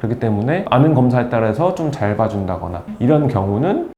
그렇기 때문에 아는 검사에 따라서 좀 잘 봐준다거나 이런 경우는.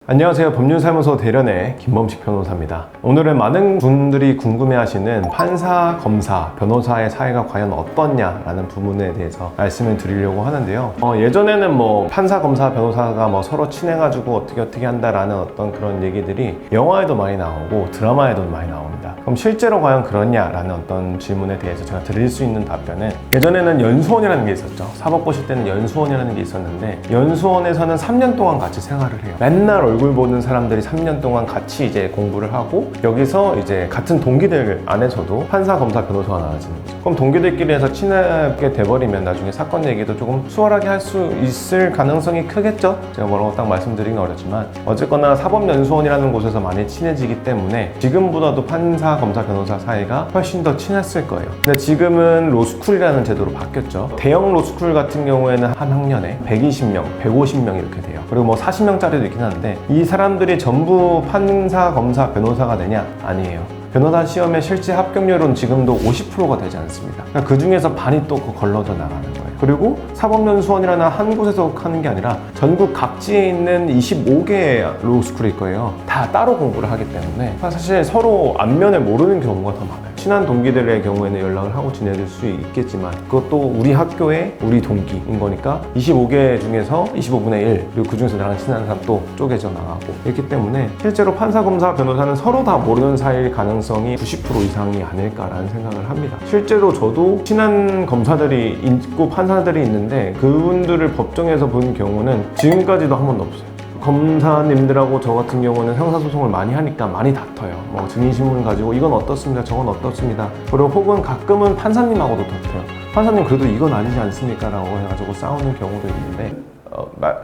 안녕하세요. 법률사무소 대련의 김범식 변호사입니다. 오늘은 많은 분들이 궁금해하시는 판사, 검사, 변호사의 사이가 과연 어떻냐라는 부분에 대해서 말씀을 드리려고 하는데요. 예전에는 뭐 판사, 검사, 변호사가 뭐 서로 친해가지고 어떻게 한다라는 어떤 그런 얘기들이 영화에도 많이 나오고 드라마에도 많이 나옵니다. 그럼 실제로 과연 그렇냐라는 어떤 질문에 대해서 제가 드릴 수 있는 답변은, 예전에는 연수원이라는 게 있었죠. 사법 보실 때는 연수원이라는 게 있었는데, 연수원에서는 3년 동안 같이 생활을 해요. 맨날 얼굴 보는 사람들이 3년 동안 같이 이제 공부를 하고, 여기서 이제 같은 동기들 안에서도 판사, 검사, 변호사가 나와지는 거죠. 그럼 동기들끼리 해서 친하게 돼버리면 나중에 사건 얘기도 조금 수월하게 할 수 있을 가능성이 크겠죠? 제가 뭐라고 딱 말씀드리긴 어렵지만, 어쨌거나 사법연수원이라는 곳에서 많이 친해지기 때문에 지금보다도 판사, 검사, 변호사 사이가 훨씬 더 친했을 거예요. 근데 지금은 로스쿨이라는 제도로 바뀌었죠. 대형 로스쿨 같은 경우에는 한 학년에 120명, 150명 이렇게 돼요. 그리고 뭐 40명짜리도 있긴 한데, 이 사람들이 전부 판사, 검사, 변호사가 되냐? 아니에요. 변호사 시험의 실제 합격률은 지금도 50%가 되지 않습니다. 그러니까 그 중에서 반이 또 걸러져 나가는 거예요. 그리고 사법연수원이라는 한 곳에서 하는 게 아니라 전국 각지에 있는 25개의 로스쿨일 거예요. 다 따로 공부를 하기 때문에 사실 서로 안면을 모르는 경우가 더 많아요. 친한 동기들의 경우에는 연락을 하고 지내줄 수 있겠지만, 그것도 우리 학교의 우리 동기인 거니까 25개 중에서 25분의 1, 그리고 그 중에서 나랑 친한 사람 또 쪼개져 나가고, 이렇기 때문에 실제로 판사, 검사, 변호사는 서로 다 모르는 사이일 가능성이 90% 이상이 아닐까라는 생각을 합니다. 실제로 저도 친한 검사들이 있고 판사들이 있는데, 그분들을 법정에서 본 경우는 지금까지도 한 번도 없어요. 검사님들하고 저 같은 경우는 형사소송을 많이 하니까 많이 다퉈요. 뭐 증인신문 가지고 이건 어떻습니다, 저건 어떻습니다. 그리고 혹은 가끔은 판사님하고도 다퉈요. 판사님 그래도 이건 아니지 않습니까? 라고 해가지고 싸우는 경우도 있는데,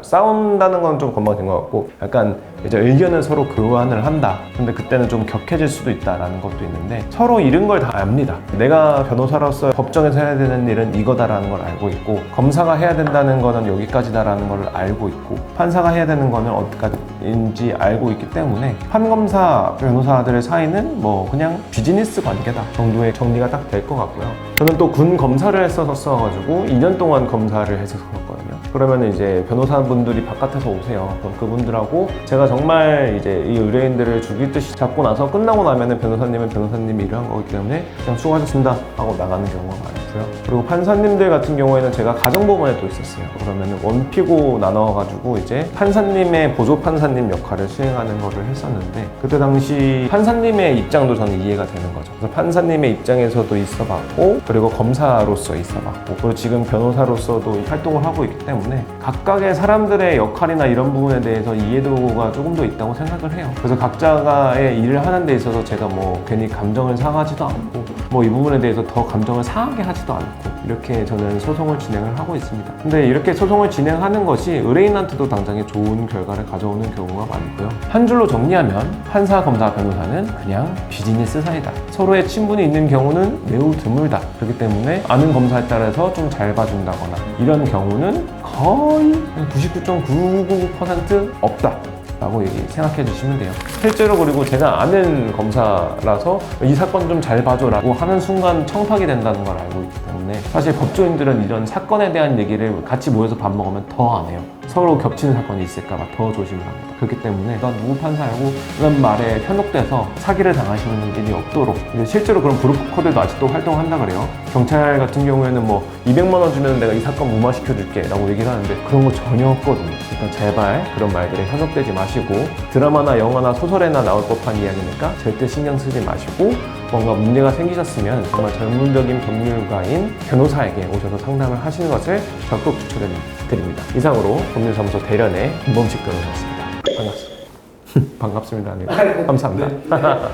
싸운다는 건 좀 건방진 것 같고, 약간 이제 의견을 서로 교환을 한다. 근데 그때는 좀 격해질 수도 있다라는 것도 있는데, 서로 이런 걸 다 압니다. 내가 변호사로서 법정에서 해야 되는 일은 이거다라는 걸 알고 있고, 검사가 해야 된다는 거는 여기까지다라는 걸 알고 있고, 판사가 해야 되는 거는 어디까지인지 알고 있기 때문에 판검사, 변호사들의 사이는 뭐 그냥 비즈니스 관계다 정도의 정리가 딱 될 것 같고요. 저는 또 군 검사를 했었어가지고 2년 동안 검사를 했었거든요. 그러면 이제 변호사분들이 바깥에서 오세요. 그럼 그분들하고 제가 정말 이제 이 의뢰인들을 죽일 듯이 잡고 나서 끝나고 나면은 변호사님은 변호사님이 일을 한 거기 때문에 그냥 수고하셨습니다 하고 나가는 경우가 많고요. 그리고 판사님들 같은 경우에는 제가 가정법원에 또 있었어요. 그러면은 원피고 나눠가지고 이제 판사님의 보조 판사님 역할을 수행하는 거를 했었는데, 그때 당시 판사님의 입장도 저는 이해가 되는 거죠. 그래서 판사님의 입장에서도 있어봤고, 그리고 검사로서 있어봤고, 그리고 지금 변호사로서도 활동을 하고 있기 때문에 각각의 사람들의 역할이나 이런 부분에 대해서 이해도가 조금 더 있다고 생각을 해요. 그래서 각자의 일을 하는 데 있어서 제가 뭐 괜히 감정을 상하지도 않고, 뭐 이 부분에 대해서 더 감정을 상하게 하지도 않고, 이렇게 저는 소송을 진행을 하고 있습니다. 근데 이렇게 소송을 진행하는 것이 의뢰인한테도 당장에 좋은 결과를 가져오는 경우가 많고요. 한 줄로 정리하면 판사, 검사, 변호사는 그냥 비즈니스 사이다. 서로의 친분이 있는 경우는 매우 드물다. 그렇기 때문에 아는 검사에 따라서 좀 잘 봐준다거나 이런 경우는 거의 99.999% 없다 라고 생각해 주시면 돼요. 실제로 그리고 제가 아는 검사라서 이 사건 좀 잘 봐줘 라고 하는 순간 청탁이 된다는 걸 알고 있기 때문에, 사실 법조인들은 이런 사건에 대한 얘기를 같이 모여서 밥 먹으면 더 안 해요. 서로 겹치는 사건이 있을까봐 더 조심을 합니다. 그렇기 때문에 나 누구 판사라고 이런 말에 현혹돼서 사기를 당하시는 일이 없도록, 실제로 그런 브로커들도 아직도 활동한다 그래요. 경찰 같은 경우에는 뭐 200만 원 주면 내가 이 사건 무마시켜줄게 라고 얘기를 하는데 그런 거 전혀 없거든요. 그러니까 제발 그런 말들에 현혹되지 마시고, 드라마나 영화나 소설에나 나올 법한 이야기니까 절대 신경 쓰지 마시고, 뭔가 문제가 생기셨으면 정말 전문적인 법률가인 변호사에게 오셔서 상담을 하시는 것을 적극 추천드립니다. 이상으로 법률사무소 대련의 김범식 변호사였습니다. 반갑습니다. 반갑습니다. 네. 감사합니다.